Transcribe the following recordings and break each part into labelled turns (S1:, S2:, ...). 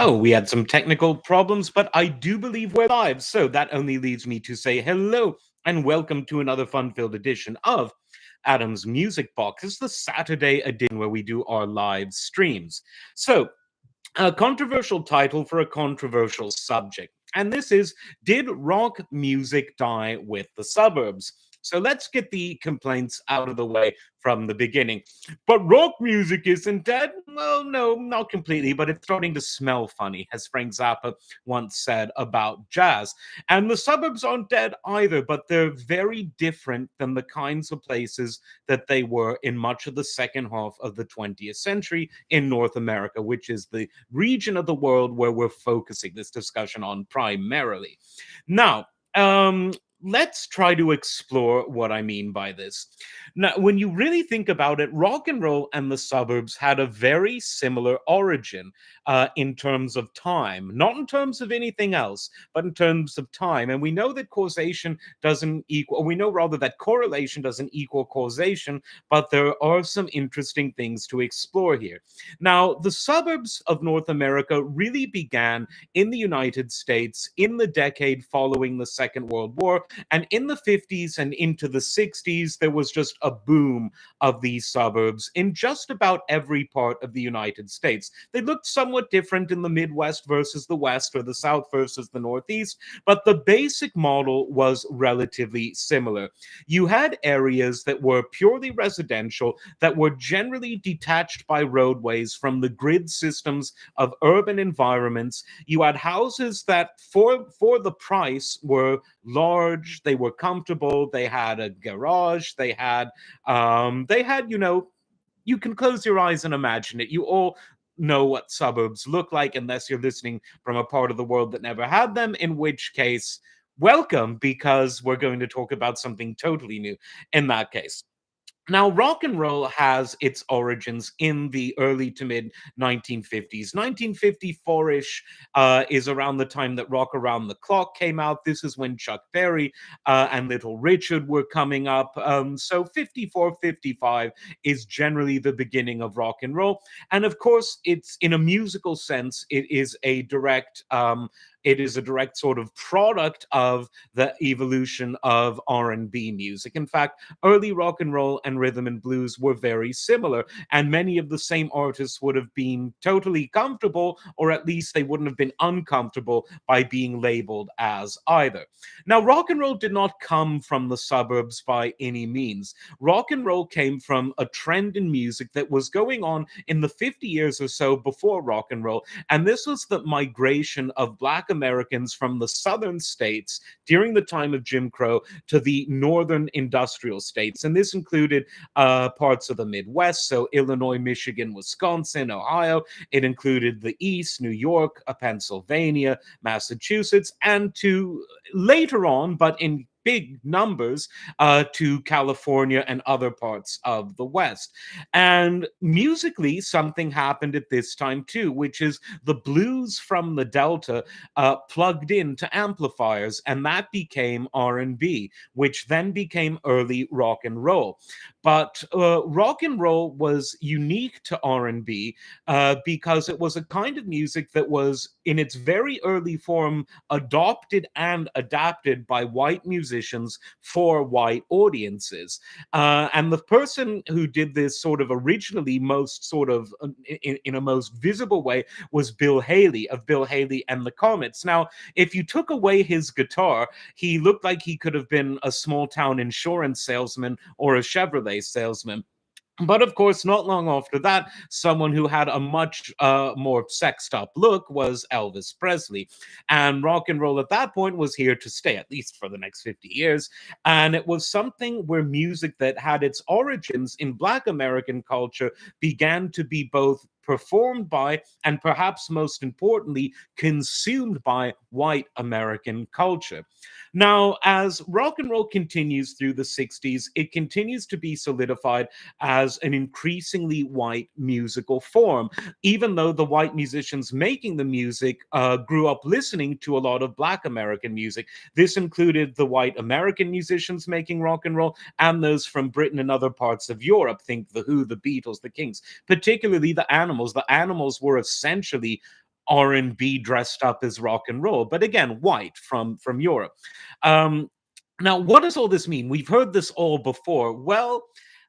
S1: Oh, we had some technical problems, but I do believe we're live. So that only leaves me to say hello and welcome to another fun filled edition of Adam's Music Box. It's the Saturday edition where we do our live streams. So, a controversial title for a controversial subject. And this is Did Rock Music Die with the Suburbs? So let's get the complaints out of the way from the beginning. But rock music isn't dead? Well, no, not completely, but it's starting to smell funny, as Frank Zappa once said about jazz. And the suburbs aren't dead either, but they're very different than the kinds of places that they were in much of the second half of the 20th century in North America, which is the region of the world where we're focusing this discussion on primarily. Now, um, let's try to explore what I mean by this. Now, when you really think about it, rock and roll and the suburbs had a very similar origin in terms of time, not in terms of anything else, but in terms of time. And we know that causation doesn't equal, we know rather that correlation doesn't equal causation, but there are some interesting things to explore here. Now, the suburbs of North America really began in the United States in the decade following the Second World War. And in the 50s and into the 60s, there was just a boom of these suburbs in just about every part of the United States. They looked somewhat different in the Midwest versus the West or the South versus the Northeast, but the basic model was relatively similar. You had areas that were purely residential, that were generally detached by roadways from the grid systems of urban environments. You had houses that, for the price, were large, they were comfortable, they had a garage, they had, you can close your eyes and imagine it. You all know what suburbs look like, unless you're listening from a part of the world that never had them, in which case, welcome, because we're going to talk about something totally new in that case. Now, rock and roll has its origins in the early to mid 1950s. 1954-ish is around the time that Rock Around the Clock came out. This is when Chuck Berry and Little Richard were coming up. So 54, 55 is generally the beginning of rock and roll. And of course, it's in a musical sense, it is a direct sort of product of the evolution of R&B music. In fact, early rock and roll and rhythm and blues were very similar, and many of the same artists would have been totally comfortable, or at least they wouldn't have been uncomfortable by being labeled as either. Now, rock and roll did not come from the suburbs by any means. Rock and roll came from a trend in music that was going on in the 50 years or so before rock and roll, and this was the migration of Black Americans from the southern states during the time of Jim Crow to the northern industrial states. And this included parts of the Midwest, so Illinois, Michigan, Wisconsin, Ohio. It included the East, New York, Pennsylvania, Massachusetts, and to later on, but in big numbers, to California and other parts of the West. And musically, something happened at this time too, which is the blues from the Delta plugged into amplifiers, and that became R&B, which then became early rock and roll. But rock and roll was unique to R&B because it was a kind of music that was, in its very early form, adopted and adapted by white musicians for white audiences. And the person who did this sort of originally, most sort of in a most visible way, was Bill Haley of Bill Haley and the Comets. Now, if you took away his guitar, he looked like he could have been a small town insurance salesman or a Chevrolet salesman. But of course, not long after that, someone who had a much more sexed up look was Elvis Presley. And rock and roll at that point was here to stay, at least for the next 50 years. And it was something where music that had its origins in Black American culture began to be both performed by and perhaps most importantly consumed by white American culture. Now, as rock and roll continues through the 60s, it continues to be solidified as an increasingly white musical form, even though the white musicians making the music grew up listening to a lot of Black American music. This included the white American musicians making rock and roll and those from Britain and other parts of Europe. Think The Who, the Beatles, the Kings, particularly the Animals. The Animals were essentially R&B dressed up as rock and roll, but again, white from Europe. Um, Now, what does all this mean? We've heard this all before. Well,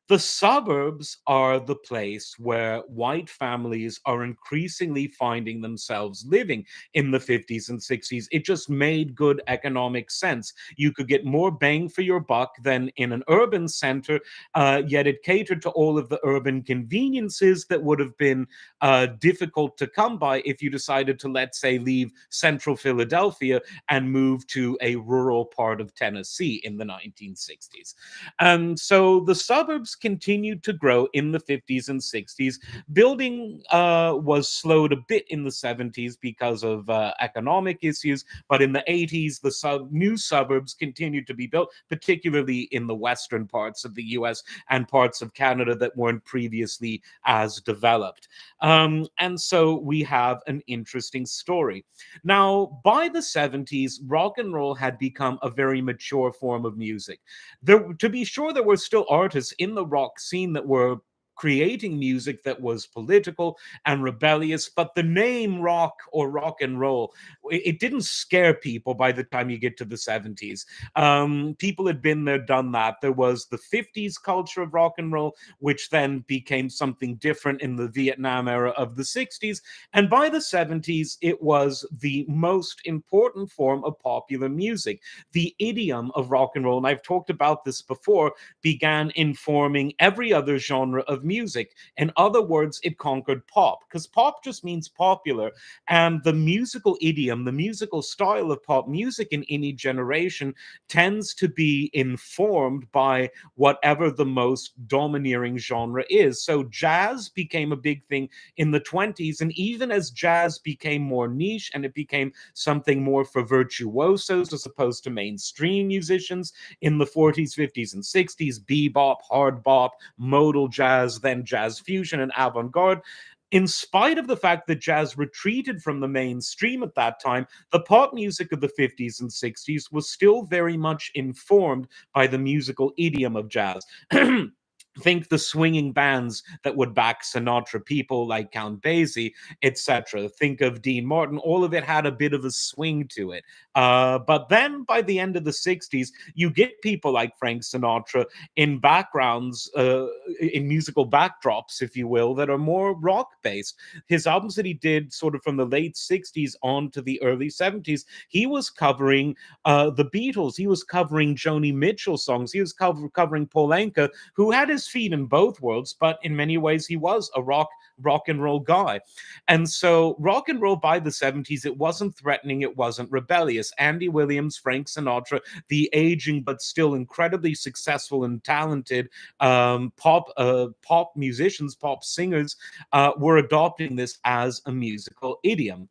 S1: the suburbs are the place where white families are increasingly finding themselves living in the 50s and 60s. It just made good economic sense. You could get more bang for your buck than in an urban center, yet it catered to all of the urban conveniences that would have been difficult to come by if you decided to, let's say, leave central Philadelphia and move to a rural part of Tennessee in the 1960s. So the suburbs continued to grow in the 50s and 60s. Building was slowed a bit in the 70s because of economic issues, but in the 80s, the new suburbs continued to be built, particularly in the western parts of the US and parts of Canada that weren't previously as developed. And so we have an interesting story. Now, by the 70s, rock and roll had become a very mature form of music. To be sure, there were still artists in the rock scene that were creating music that was political and rebellious, but the name rock or rock and roll, it didn't scare people by the time you get to the 70s. People had been there, done that. There was the 50s culture of rock and roll, which then became something different in the Vietnam era of the 60s. And by the 70s, it was the most important form of popular music. The idiom of rock and roll, and I've talked about this before, began informing every other genre of music. In other words, it conquered pop, because pop just means popular. And the musical idiom, the musical style of pop music in any generation tends to be informed by whatever the most domineering genre is. So jazz became a big thing in the 20s. And even as jazz became more niche and it became something more for virtuosos as opposed to mainstream musicians in the 40s, 50s, and 60s, bebop, hard bop, modal jazz, then jazz fusion and avant garde. In spite of the fact that jazz retreated from the mainstream at that time, the pop music of the 50s and 60s was still very much informed by the musical idiom of jazz. Think the swinging bands that would back Sinatra, people like Count Basie, etc. Think of Dean Martin. All of it had a bit of a swing to it. But then by the end of the 60s, you get people like Frank Sinatra in backgrounds, in musical backdrops, if you will, that are more rock based. His albums that he did sort of from the late 60s on to the early 70s, he was covering the Beatles, he was covering Joni Mitchell songs, he was covering Paul Anka, who had his feet in both worlds, but in many ways he was a rock and roll guy. And so rock and roll by the 70s, it wasn't threatening, it wasn't rebellious. Andy Williams, Frank Sinatra, the aging but still incredibly successful and talented pop musicians, pop singers, were adopting this as a musical idiom.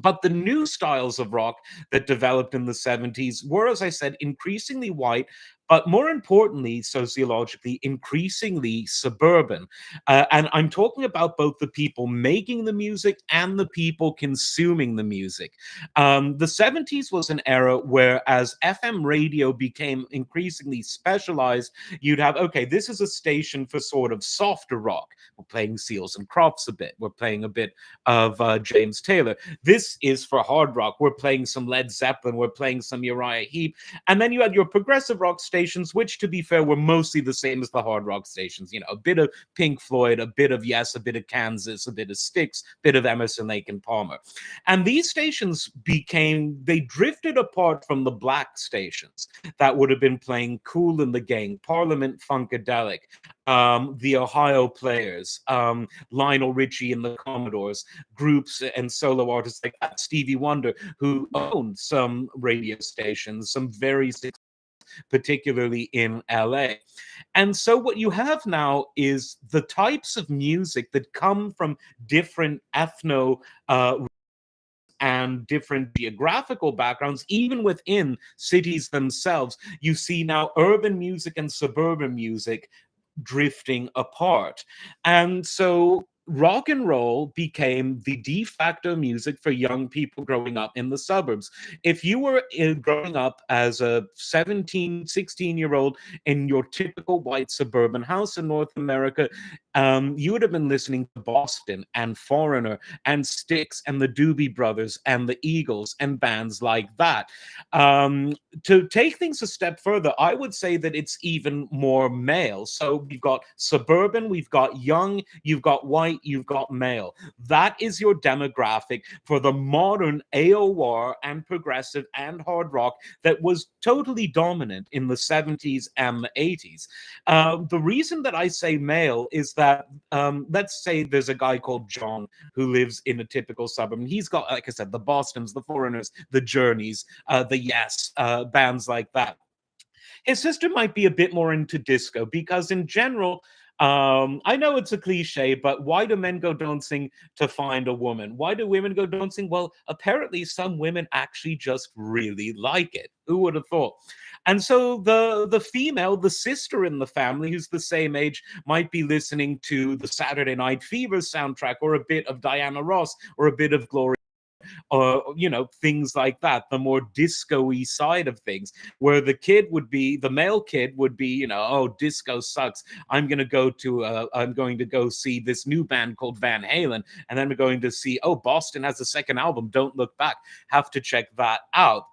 S1: But the new styles of rock that developed in the 70s were, as I said, increasingly white, but more importantly, sociologically, increasingly suburban. And I'm talking about both the people making the music and the people consuming the music. The 70s was an era where, as FM radio became increasingly specialized, you'd have, okay, this is a station for sort of softer rock. We're playing Seals and Crofts a bit. We're playing a bit of James Taylor. This is for hard rock. We're playing some Led Zeppelin. We're playing some Uriah Heep. And then you had your progressive rock stations, which, to be fair, were mostly the same as the hard rock stations. You know, a bit of Pink Floyd, a bit of Yes, a bit of Kansas, a bit of Styx, a bit of Emerson, Lake and Palmer. And these stations they drifted apart from the black stations that would have been playing Kool and the Gang, Parliament Funkadelic, the Ohio Players, Lionel Richie and the Commodores, groups and solo artists like Stevie Wonder, who owned some radio stations, some very particularly in LA. And so what you have now is the types of music that come from different ethno and different geographical backgrounds, even within cities themselves. You see now urban music and suburban music drifting apart. And so rock and roll became the de facto music for young people growing up in the suburbs. If you were growing up as a 17, 16-year-old in your typical white suburban house in North America, you would have been listening to Boston and Foreigner and Styx and the Doobie Brothers and the Eagles and bands like that. Um, to take things a step further, I would say that it's even more male. So we've got suburban, we've got young, you've got white, you've got male. That is your demographic for the modern AOR and progressive and hard rock that was totally dominant in the 70s and the 80s. The reason that I say male is that, let's say there's a guy called John who lives in a typical suburb, and he's got, like I said, the Bostons, the Foreigners, the Journeys, the Yes, bands like that. His sister might be a bit more into disco because, in general, I know it's a cliche, but why do men go dancing to find a woman? Why do women go dancing? Well, apparently, some women actually just really like it. Who would have thought? And so the female, the sister in the family, who's the same age, might be listening to the Saturday Night Fever soundtrack, or a bit of Diana Ross, or a bit of Gloria, or things like that, the more disco-y side of things, where the male kid would be, oh, disco sucks, I'm going to go see this new band called Van Halen, and then we're going to see, oh, Boston has a second album, Don't Look Back, have to check that out.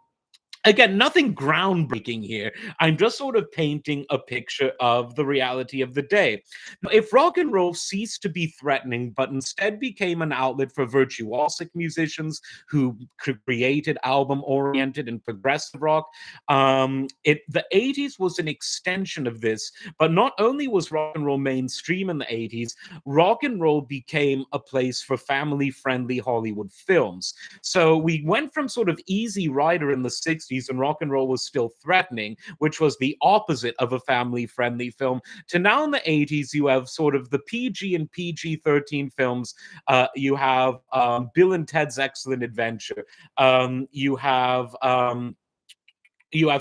S1: Again, nothing groundbreaking here. I'm just sort of painting a picture of the reality of the day. Now, if rock and roll ceased to be threatening, but instead became an outlet for virtuosic musicians who created album-oriented and progressive rock, the 80s was an extension of this. But not only was rock and roll mainstream in the 80s, rock and roll became a place for family-friendly Hollywood films. So we went from sort of Easy Rider in the 60s, and rock and roll was still threatening, which was the opposite of a family friendly film, to now in the 80s, you have sort of the PG and PG 13 films. You have Bill and Ted's Excellent Adventure. You have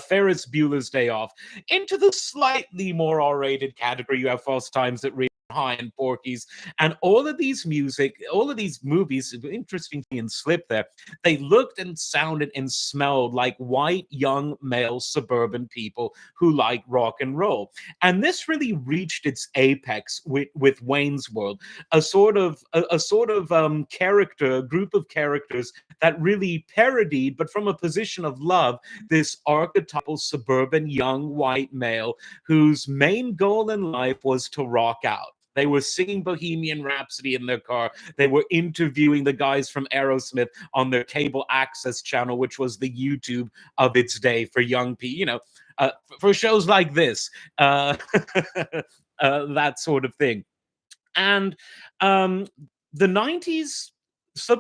S1: Ferris Bueller's Day Off. Into the slightly more R-rated category, you have Fast Times at Ridgemont High and Porky's, and all of these movies, interesting thing in Slip there, they looked and sounded and smelled like white, young, male, suburban people who like rock and roll. And this really reached its apex with Wayne's World, a group of characters that really parodied, but from a position of love, this archetypal suburban young white male whose main goal in life was to rock out. They were singing Bohemian Rhapsody in their car. They were interviewing the guys from Aerosmith on their cable access channel, which was the YouTube of its day for young people, for shows like this, that sort of thing. And the 90s,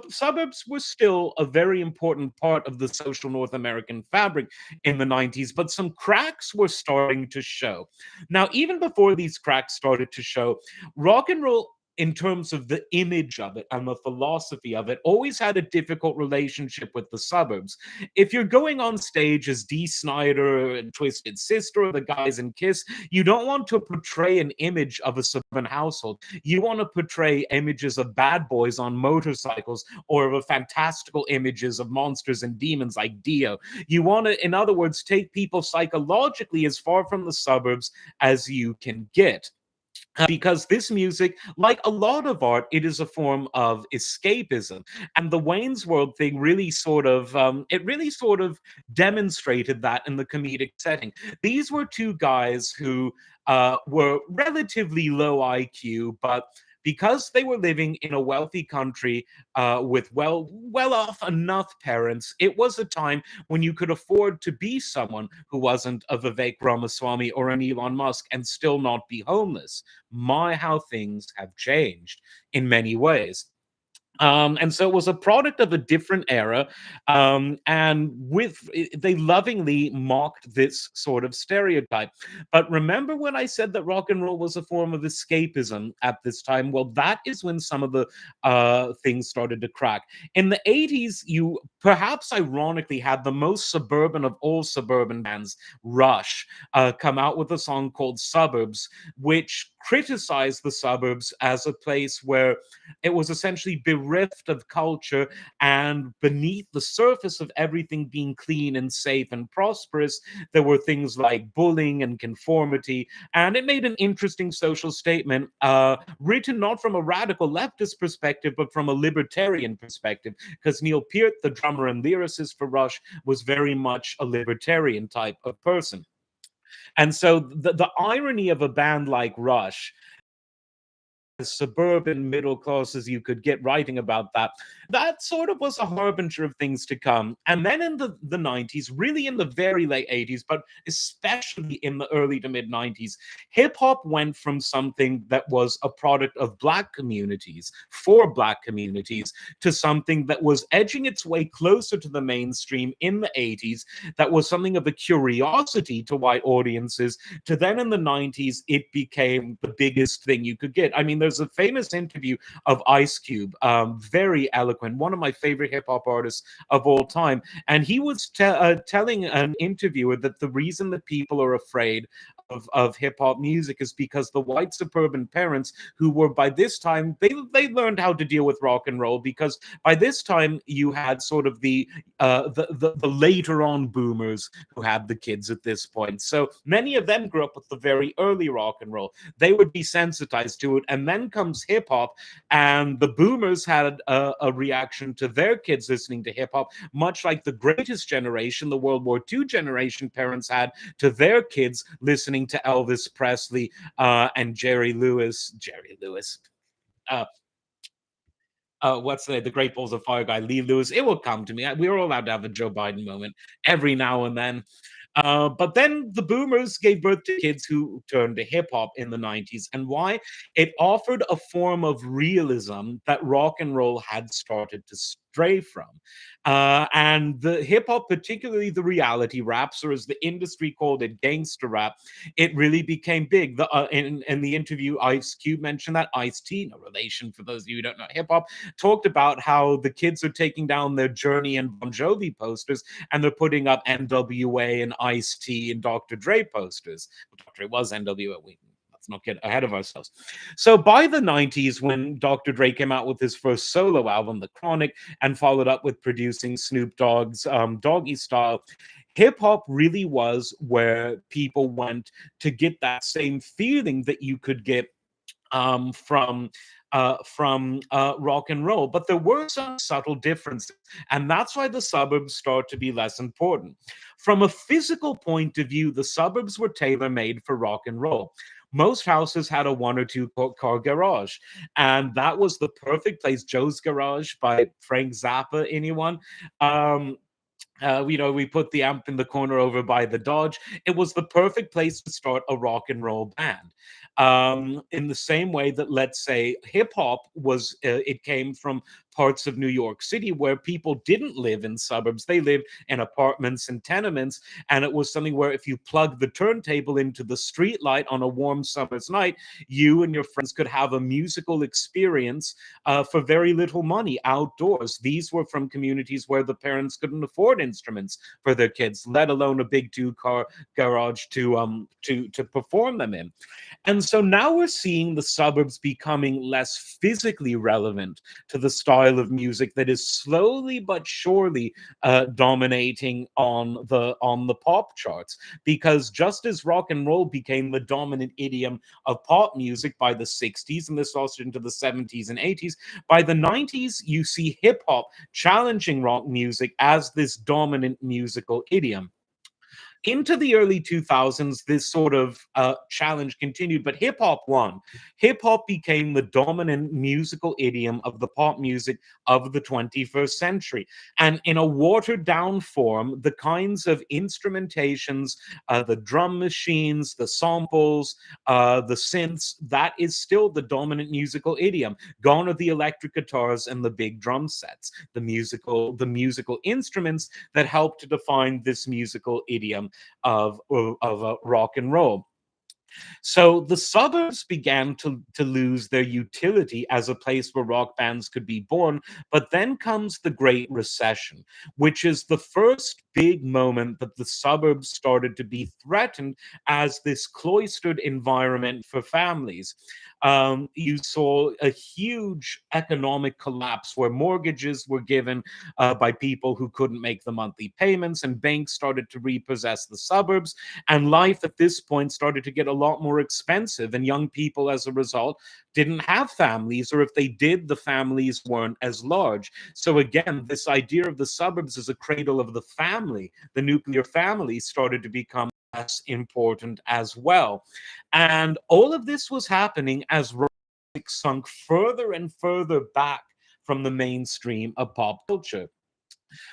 S1: suburbs were still a very important part of the social North American fabric in the 90s, but some cracks were starting to show. Now, even before these cracks started to show, rock and roll, in terms of the image of it and the philosophy of it, always had a difficult relationship with the suburbs. If you're going on stage as Dee Snider and Twisted Sister or the guys in Kiss, you don't want to portray an image of a suburban household. You want to portray images of bad boys on motorcycles, or of fantastical images of monsters and demons like Dio. You want to, in other words, take people psychologically as far from the suburbs as you can get. Because this music, like a lot of art, it is a form of escapism, and the Wayne's World thing really sort of demonstrated that in the comedic setting. These were two guys who were relatively low IQ, but because they were living in a wealthy country with well off enough parents, it was a time when you could afford to be someone who wasn't a Vivek Ramaswamy or an Elon Musk and still not be homeless. My, how things have changed in many ways. And so it was a product of a different era, and they lovingly mocked this sort of stereotype. But remember when I said that rock and roll was a form of escapism at this time? Well, that is when some of the things started to crack. In the 80s, you perhaps ironically had the most suburban of all suburban bands, Rush, come out with a song called Suburbs, which criticized the suburbs as a place where it was essentially bereft rift of culture, and beneath the surface of everything being clean and safe and prosperous, there were things like bullying and conformity. And it made an interesting social statement, written not from a radical leftist perspective, but from a libertarian perspective, because Neil Peart, the drummer and lyricist for Rush, was very much a libertarian type of person. And so the irony of a band like Rush, as suburban middle class as you could get, writing about that, that sort of was a harbinger of things to come. And then in the 90s, really in the very late 80s, but especially in the early to mid 90s, hip hop went from something that was a product of Black communities for Black communities to something that was edging its way closer to the mainstream in the 80s, that was something of a curiosity to white audiences, to then in the 90s, it became the biggest thing you could get. I mean, there's a famous interview of Ice Cube, very eloquent, one of my favorite hip hop artists of all time. And he was telling an interviewer that the reason that people are afraid of hip hop music is because the white suburban parents, who were by this time, they learned how to deal with rock and roll, because by this time you had sort of the later on boomers who had the kids at this point. So many of them grew up with the very early rock and roll. They would be sensitized to it. And then comes hip hop, and the boomers had a reaction to their kids listening to hip hop, much like the greatest generation, the World War II generation parents had to their kids listening to Elvis Presley and Jerry Lewis. Uh, what's the Great Balls of Fire guy, Lee Lewis. It will come to me. We're all allowed to have a Joe Biden moment every now and then. But then the boomers gave birth to kids who turned to hip hop in the 90s. And why? It offered a form of realism that rock and roll had started to stray from. And the hip hop, particularly the reality raps, or as the industry called it, gangster rap, it really became big. In the interview, Ice Cube mentioned that Ice T, no relation for those of you who don't know hip hop, talked about how the kids are taking down their Journey and Bon Jovi posters, and they're putting up NWA and Ice T and Dr. Dre posters. Well, Dr. Dre was NWA. Let's not get ahead of ourselves. So by the 90s, when Dr. Dre came out with his first solo album, The Chronic, and followed up with producing Snoop Dogg's Doggy Style, hip hop really was where people went to get that same feeling that you could get from rock and roll. But there were some subtle differences, and that's why the suburbs start to be less important. From a physical point of view, the suburbs were tailor made for rock and roll. Most houses had a one or two car garage, and that was the perfect place. Joe's Garage by Frank Zappa, anyone? Um, we put the amp in the corner over by the Dodge. It was the perfect place to start a rock and roll band. In the same way that, let's say, hip hop it came from parts of New York City where people didn't live in suburbs. They lived in apartments and tenements. And it was something where if you plugged the turntable into the street light on a warm summer's night, you and your friends could have a musical experience for very little money outdoors. These were from communities where the parents couldn't afford instruments for their kids, let alone a big two-car garage to perform them in. And so now we're seeing the suburbs becoming less physically relevant to the style of music that is slowly but surely dominating on the pop charts. Because just as rock and roll became the dominant idiom of pop music by the 60s, and this also into the 70s and 80s, by the 90s, you see hip hop challenging rock music as this dominant musical idiom. Into the early 2000s, this sort of challenge continued, but hip hop won. Hip hop became the dominant musical idiom of the pop music of the 21st century. And in a watered down form, the kinds of instrumentations, the drum machines, the samples, the synths, that is still the dominant musical idiom. Gone are the electric guitars and the big drum sets, the musical instruments that help to define this musical idiom of rock and roll. So the suburbs began to lose their utility as a place where rock bands could be born. But then comes the Great Recession, which is the first big moment that the suburbs started to be threatened as this cloistered environment for families. You saw a huge economic collapse where mortgages were given by people who couldn't make the monthly payments, and banks started to repossess the suburbs. And life at this point started to get a lot more expensive, and young people, as a result, didn't have families, or if they did, the families weren't as large. So, again, this idea of the suburbs as a cradle of the family, the nuclear family, started to become less important as well. And all of this was happening as rock music sunk further and further back from the mainstream of pop culture.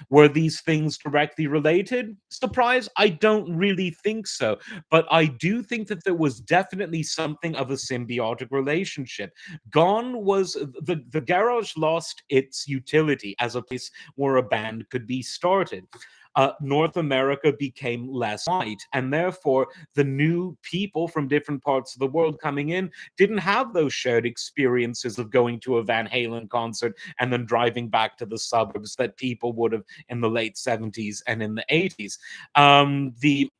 S1: Were these things directly related? Surprise, I don't really think so. But I do think that there was definitely something of a symbiotic relationship. Gone was the garage lost its utility as a place where a band could be started. North America became less white, and therefore the new people from different parts of the world coming in didn't have those shared experiences of going to a Van Halen concert and then driving back to the suburbs that people would have in the late 70s and in the 80s. The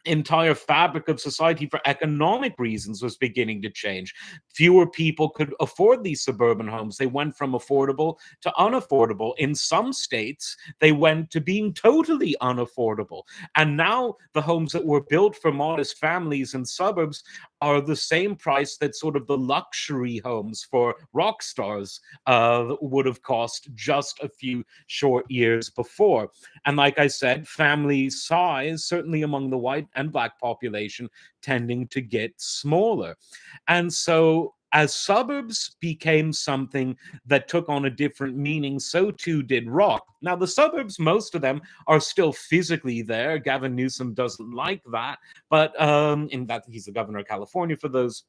S1: entire fabric of society, for economic reasons, was beginning to change. Fewer people could afford these suburban homes. They went from affordable to unaffordable. In some states, they went to being totally unaffordable. And now the homes that were built for modest families in suburbs are the same price that sort of the luxury homes for rock stars would have cost just a few short years before. And like I said, family size, certainly among the white and black population, tending to get smaller. And so as suburbs became something that took on a different meaning, so too did rock. Now, the suburbs, most of them are still physically there. Gavin Newsom doesn't like that, but in that he's the governor of California, for those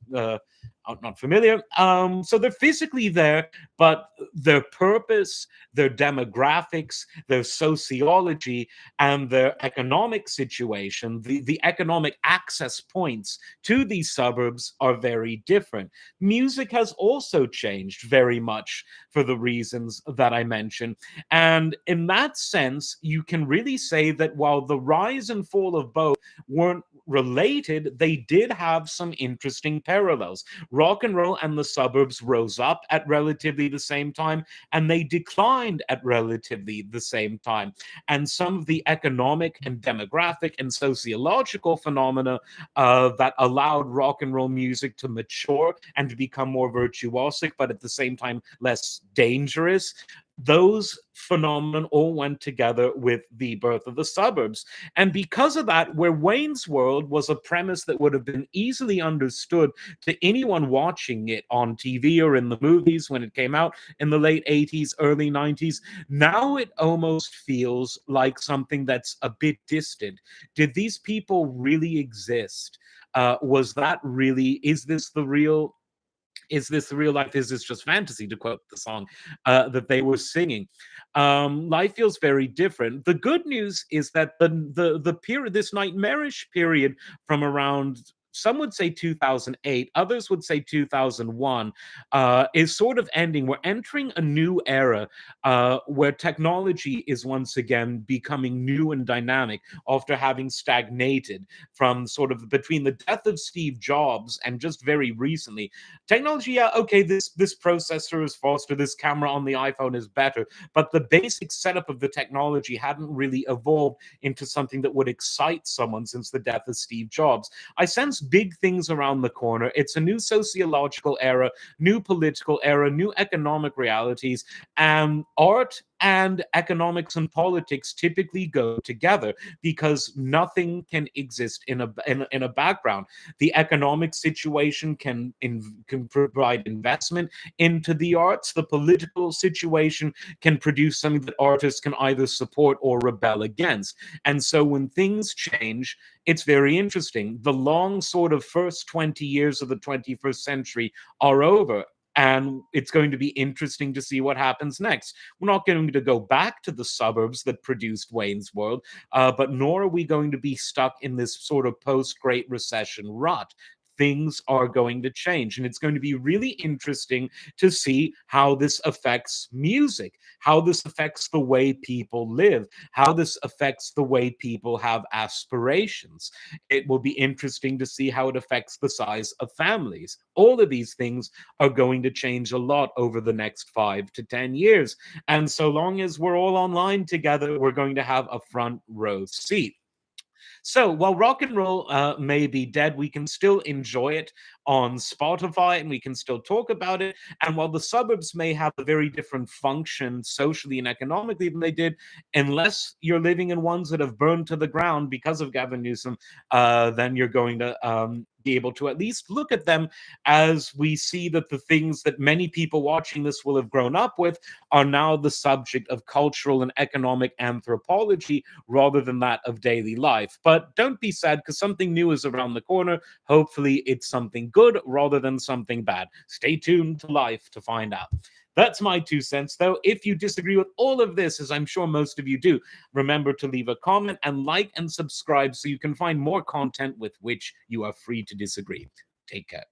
S1: not familiar. So they're physically there, but their purpose, their demographics, their sociology, and their economic situation, the economic access points to these suburbs are very different. Music has also changed very much for the reasons that I mentioned. And in that sense, you can really say that while the rise and fall of both weren't related, they did have some interesting parallels. Rock and roll and the suburbs rose up at relatively the same time, and they declined at relatively the same time. And some of the economic and demographic and sociological phenomena that allowed rock and roll music to mature and to become more virtuosic, but at the same time less dangerous, those phenomenon all went together with the birth of the suburbs. And because of that, where Wayne's World was a premise that would have been easily understood to anyone watching it on TV or in the movies when it came out in the late 80s, early 90s, now it almost feels like something that's a bit distant. Did these people really exist? Was that really, is this the real life? Is this just fantasy? To quote the song that they were singing, life feels very different. The good news is that the period, this nightmarish period from around, some would say 2008, others would say 2001, is sort of ending. We're entering a new era where technology is once again becoming new and dynamic after having stagnated from sort of between the death of Steve Jobs and just very recently. Technology, yeah, okay, this processor is faster, this camera on the iPhone is better, but the basic setup of the technology hadn't really evolved into something that would excite someone since the death of Steve Jobs. I sense big things around the corner. It's a new sociological era, new political era, new economic realities, and art and economics and politics typically go together because nothing can exist in a background. The economic situation can provide investment into the arts. The political situation can produce something that artists can either support or rebel against. And so when things change, it's very interesting. The long sort of first 20 years of the 21st century are over. And it's going to be interesting to see what happens next. We're not going to go back to the suburbs that produced Wayne's World, but nor are we going to be stuck in this sort of post Great Recession rut. things are going to change. And it's going to be really interesting to see how this affects music, how this affects the way people live, how this affects the way people have aspirations. It will be interesting to see how it affects the size of families. All of these things are going to change a lot over the next 5 to 10 years. And so long as we're all online together, we're going to have a front row seat. So while rock and roll may be dead, we can still enjoy it on Spotify and we can still talk about it. And while the suburbs may have a very different function socially and economically than they did, unless you're living in ones that have burned to the ground because of Gavin Newsom, then you're going to be able to at least look at them, as we see that the things that many people watching this will have grown up with are now the subject of cultural and economic anthropology rather than that of daily life. But don't be sad, because something new is around the corner. Hopefully, it's something good rather than something bad. Stay tuned to Life to find out. That's my 2 cents, though. If you disagree with all of this, as I'm sure most of you do, remember to leave a comment and like and subscribe so you can find more content with which you are free to disagree. Take care.